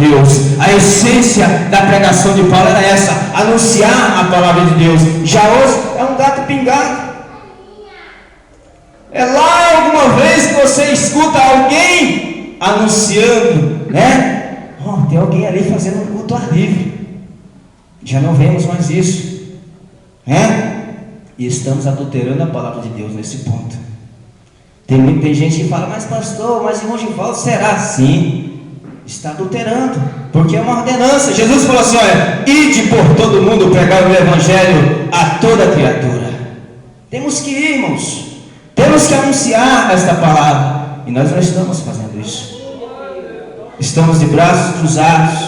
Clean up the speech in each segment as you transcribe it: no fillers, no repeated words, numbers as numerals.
Deus. A essência da pregação de Paulo era essa: anunciar a palavra de Deus. Já hoje é um gato pingado. É lá alguma vez que você escuta alguém anunciando, né? Oh, tem alguém ali fazendo um culto ar livre. Já não vemos mais isso, né? E estamos adulterando a palavra de Deus nesse ponto. Tem gente que fala: mas pastor, mas irmão Givaldo, será? Sim, está adulterando, porque é uma ordenança. Jesus falou assim: olha, ide por todo mundo pregar o evangelho a toda criatura. Temos que ir, irmãos, temos que anunciar esta palavra, e nós não estamos fazendo isso. Estamos de braços cruzados,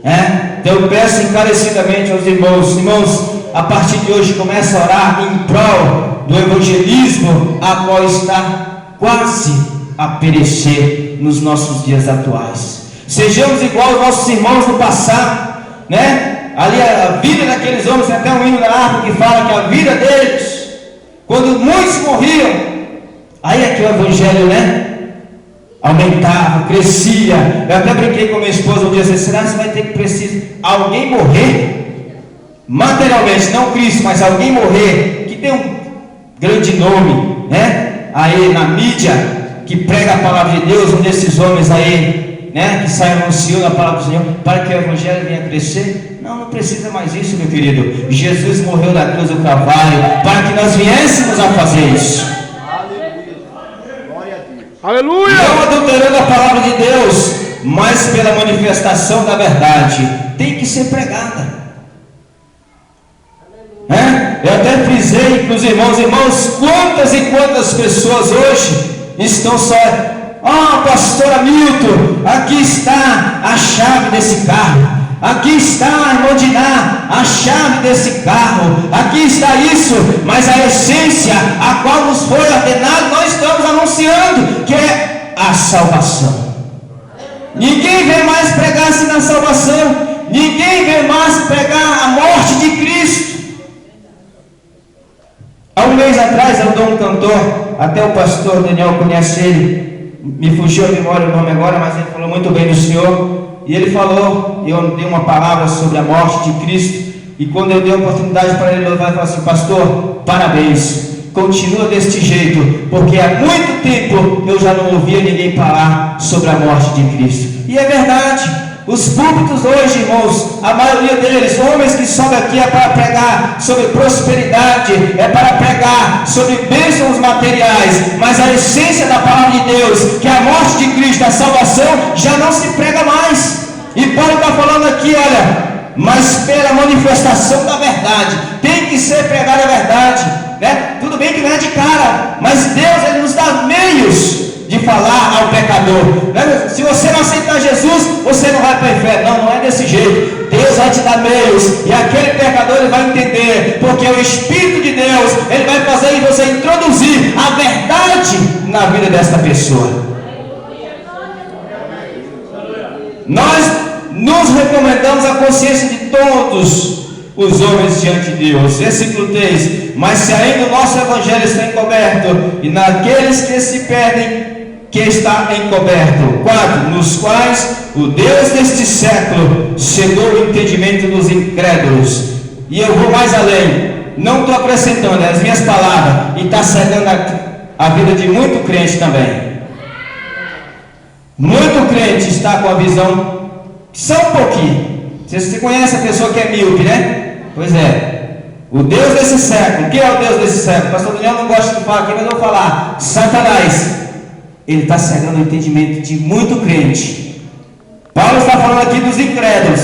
né? Então eu peço encarecidamente aos irmãos, a partir de hoje comece a orar em prol do evangelismo, a qual está quase a perecer nos nossos dias atuais. Sejamos igual aos nossos irmãos do passado, né? Ali a vida daqueles homens, tem até um hino da harpa que fala que a vida deles, quando muitos morriam, aí é que o evangelho, né, aumentava, crescia. Eu até brinquei com minha esposa um dia: será que vai ter que precisar alguém morrer materialmente, não Cristo, mas alguém morrer que tem um grande nome, né, aí na mídia, que prega a palavra de Deus, um desses homens aí, né, que sai anunciando a palavra do Senhor, para que o evangelho venha crescer? Não precisa mais isso, meu querido. Jesus morreu na cruz do Calvário para que nós viéssemos a fazer isso. Aleluia! Não adulterando a palavra de Deus, mas pela manifestação da verdade. Tem que ser pregada. Eu até frisei para os irmãos, quantas e quantas pessoas hoje estão só: pastor Hamilton, aqui está a chave desse carro, aqui está, irmão Diná, a chave desse carro, aqui está isso, mas a essência a qual nos foi ordenado, nós estamos anunciando, que é a salvação. Ninguém vem mais pregar-se na salvação, ninguém vem mais pregar a morte de Cristo. Há um mês atrás eu dou um cantor, até o pastor Daniel conhece ele, me fugiu a memória o nome agora, mas ele falou muito bem do Senhor, e ele falou, eu dei uma palavra sobre a morte de Cristo, e quando eu dei a oportunidade para ele louvar, ele falou assim: pastor, parabéns, continua deste jeito, porque há muito tempo eu já não ouvia ninguém falar sobre a morte de Cristo. E é verdade. Os púlpitos hoje, irmãos, a maioria deles, homens que sobem aqui, é para pregar sobre prosperidade, é para pregar sobre bênçãos materiais, mas a essência da palavra de Deus, que é a morte de Cristo, a salvação, já não se prega mais. E Paulo está falando aqui, olha, mas pela manifestação da verdade, tem que ser pregada a verdade, né? Tudo bem que não é de cara, mas Deus, Ele nos dá meios de falar ao pecador, né? Se você não aceitar Jesus, você não vai para o inferno. Não é desse jeito. Deus vai te dar meios, e aquele pecador ele vai entender, porque o Espírito de Deus, ele vai fazer você introduzir a verdade na vida desta pessoa. Nós nos recomendamos a consciência de todos os homens diante de Deus. Versículo 3: mas se ainda o nosso evangelho está encoberto, e naqueles que se perdem, que está encoberto. 4: nos quais o Deus deste século cegou o entendimento dos incrédulos. E eu vou mais além, não estou acrescentando, as minhas palavras, e está cegando a vida de muito crente também. Muito crente está com a visão só um pouquinho. Você conhece a pessoa que é míope, né? Pois é. O Deus desse século. Quem é o Deus desse século? O pastor Daniel não gosta de falar aqui, mas eu vou falar. Satanás. Ele está cegando o entendimento de muito crente. Paulo está falando aqui dos incrédulos,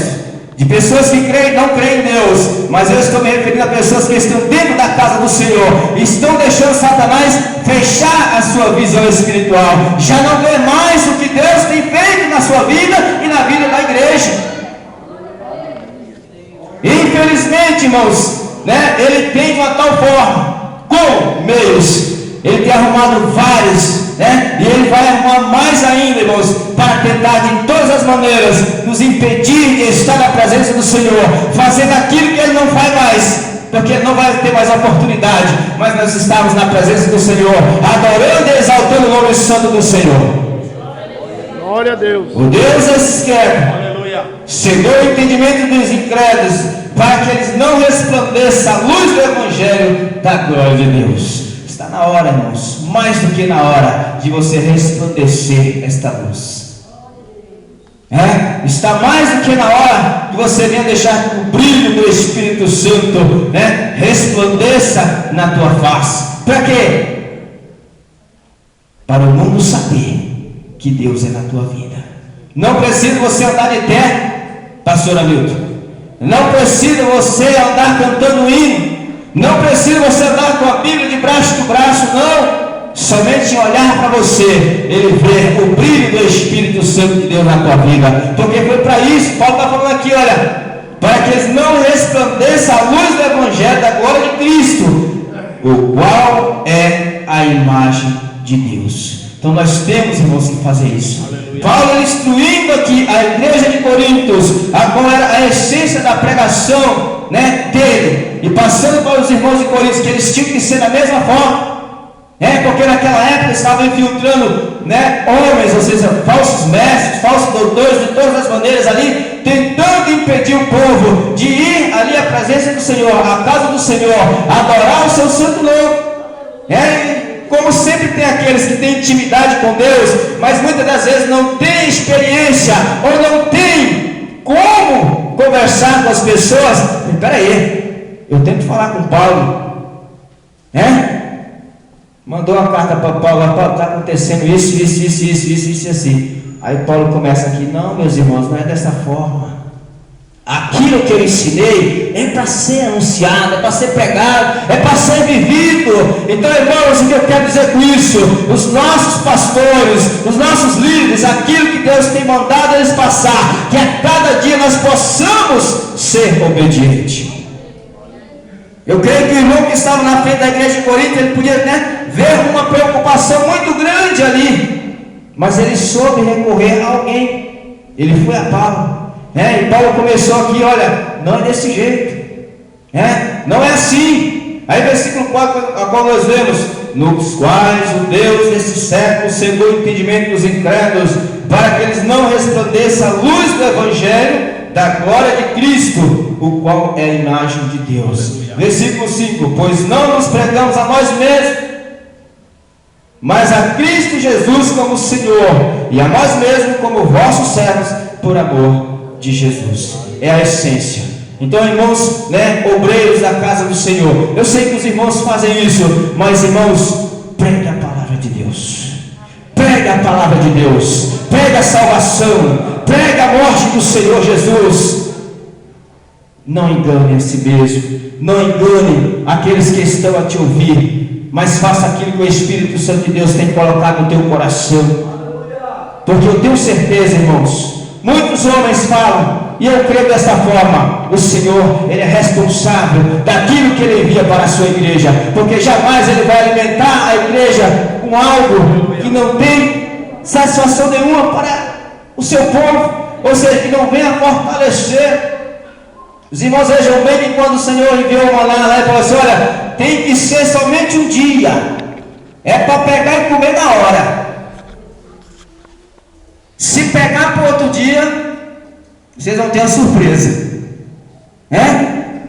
de pessoas que creem e não creem em Deus, mas eu estou me referindo a pessoas que estão dentro da casa do Senhor, estão deixando Satanás fechar a sua visão espiritual, já não vê mais o que Deus tem feito na sua vida e na vida da igreja. Infelizmente, irmãos, né, ele tem de uma tal forma, com meios, ele tem arrumado vários, né? E ele vai arrumar mais ainda, irmãos, para tentar de todas as maneiras nos impedir de estar na presença do Senhor, fazendo aquilo que ele não faz mais, porque ele não vai ter mais oportunidade. Mas nós estamos na presença do Senhor, adorando e exaltando o nome santo do Senhor. Glória a Deus. O Deus desse século cegou o entendimento dos incrédulos, para que eles não resplandeça a luz do Evangelho da glória de Deus. Está na hora, irmãos, mais do que na hora, de você resplandecer esta luz. Está mais do que na hora de você venha deixar que o brilho do Espírito Santo resplandeça na tua face. Para quê? Para o mundo saber que Deus é na tua vida. Não precisa você andar de terno, pastor Hamilton. Não precisa você andar cantando hino. Não precisa você andar com a Bíblia debaixo do braço, não. Somente em olhar para você, ele vê o brilho do Espírito Santo de Deus na tua vida. Porque foi para isso, Paulo está falando aqui, olha, para que eles não resplandeçam a luz do Evangelho da glória de Cristo, o qual é a imagem de Deus. Então nós temos, irmãos, que fazer isso. Aleluia. Paulo instruindo aqui a igreja de Coríntios, qual era a essência da pregação dele, e passando para os irmãos de Coríntios, que eles tinham que ser da mesma forma. Porque naquela época estavam infiltrando homens, ou seja, falsos mestres, falsos doutores, de todas as maneiras ali, tentando impedir o povo de ir ali à presença do Senhor, à casa do Senhor, adorar o seu santo nome. Como sempre tem aqueles que têm intimidade com Deus, mas muitas das vezes não têm experiência, ou não têm como conversar com as pessoas. Espera aí, eu tento falar com Paulo, mandou uma carta para Paulo, está acontecendo isso, assim. Aí Paulo começa aqui, não, meus irmãos, não é dessa forma. Aquilo que eu ensinei é para ser anunciado, é para ser pregado, é para ser vivido. Então, irmãos, o que eu quero dizer com isso? Os nossos pastores, os nossos líderes, aquilo que Deus tem mandado eles passar, que a cada dia nós possamos ser obedientes. Eu creio que o irmão que estava na frente da igreja de Corinto, ele podia ver uma preocupação muito grande ali, mas ele soube recorrer a alguém. Ele foi a Paulo. E Paulo começou aqui, olha, não é desse jeito, não é assim. Aí versículo 4, a qual nós lemos, nos quais o Deus desse século cegou o entendimento dos incrédulos, para que eles não resplandeça a luz do Evangelho da glória de Cristo, o qual é a imagem de Deus. Versículo 5, pois não nos pregamos a nós mesmos, mas a Cristo Jesus como Senhor, e a nós mesmos como vossos servos, por amor de Jesus. É a essência. Então, irmãos, obreiros da casa do Senhor, eu sei que os irmãos fazem isso, mas irmãos, pregue a palavra de Deus, pregue a palavra de Deus, pregue a salvação, pregue a morte do Senhor Jesus. Não engane a si mesmo, não engane aqueles que estão a te ouvir, mas faça aquilo que o Espírito Santo de Deus tem colocado no teu coração, porque eu tenho certeza, irmãos, muitos homens falam, e eu creio desta forma, o Senhor, Ele é responsável daquilo que Ele envia para a sua igreja, porque jamais Ele vai alimentar a igreja com algo que não tem satisfação nenhuma para o seu povo, ou seja, que não venha fortalecer. Os irmãos vejam bem que quando o Senhor enviou uma lá e falou assim, olha, tem que ser somente um dia, é para pegar e comer na hora. Se pegar para outro dia, vocês vão ter uma surpresa.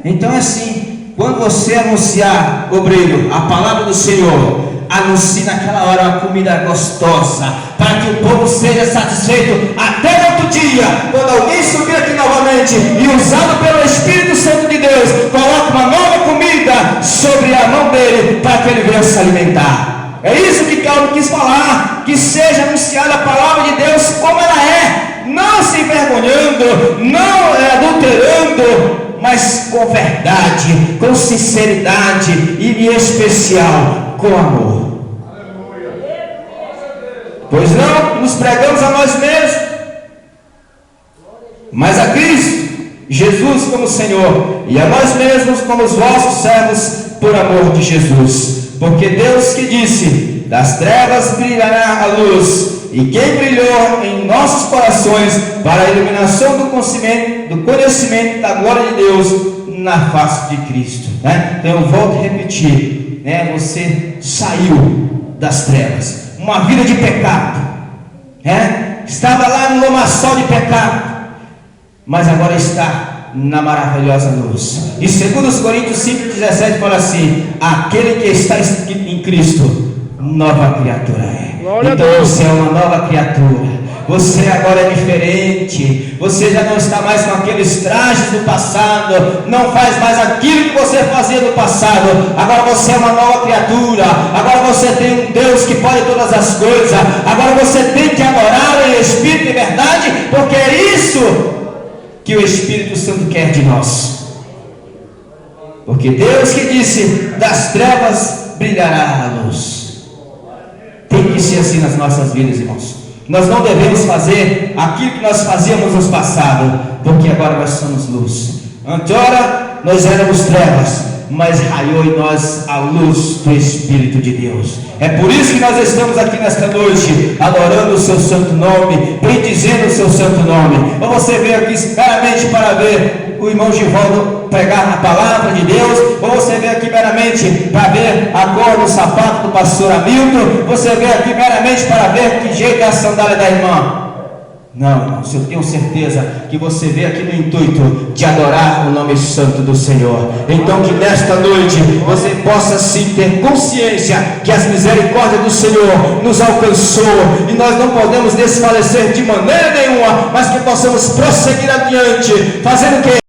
Então é assim, quando você anunciar, obreiro, a palavra do Senhor, anuncie naquela hora uma comida gostosa, para que o povo seja satisfeito até no outro dia, quando alguém subir aqui novamente e usado pelo Espírito Santo de Deus, coloque uma nova comida sobre a mão dele, para que ele venha se alimentar. É isso que Paulo quis falar, que seja anunciada a palavra de Deus como ela é, não se envergonhando, não adulterando, mas com verdade, com sinceridade e em especial com amor. Pois não nos pregamos a nós mesmos, mas a Cristo Jesus como Senhor, e a nós mesmos como os vossos servos por amor de Jesus. Porque Deus que disse, das trevas brilhará a luz, e quem brilhou em nossos corações para a iluminação do conhecimento da glória de Deus na face de Cristo. Então eu volto a repetir, você saiu das trevas, uma vida de pecado, estava lá no lamaçal de pecado, mas agora está na maravilhosa luz. E segundo os Coríntios 5,17 fala assim: aquele que está em Cristo, nova criatura é. Glória então a Deus. você é uma nova criatura. Você agora é diferente. Você já não está mais com aqueles trajes do passado. Não faz mais aquilo que você fazia no passado. Agora você é uma nova criatura. Agora você tem um Deus que pode todas as coisas. Agora você tem que adorar em espírito e verdade, porque é isso que o Espírito Santo quer de nós. Porque Deus que disse: das trevas brilhará a luz. Tem que ser assim nas nossas vidas, irmãos. Nós não devemos fazer aquilo que nós fazíamos no passado, porque agora nós somos luz. Anteora nós éramos trevas, mas raiou em nós a luz do Espírito de Deus. É por isso que nós estamos aqui nesta noite, adorando o seu santo nome, bendizendo o seu santo nome. Ou você veio aqui meramente para ver o irmão Givaldo pregar a palavra de Deus, ou você veio aqui meramente para ver a cor do sapato do pastor Hamilton, você veio aqui meramente para ver que jeito é a sandália da irmã. Não, irmãos, eu tenho certeza que você veio aqui no intuito de adorar o nome santo do Senhor. Então que nesta noite você possa sim ter consciência que as misericórdias do Senhor nos alcançou, e nós não podemos desfalecer de maneira nenhuma, mas que possamos prosseguir adiante, fazendo o que?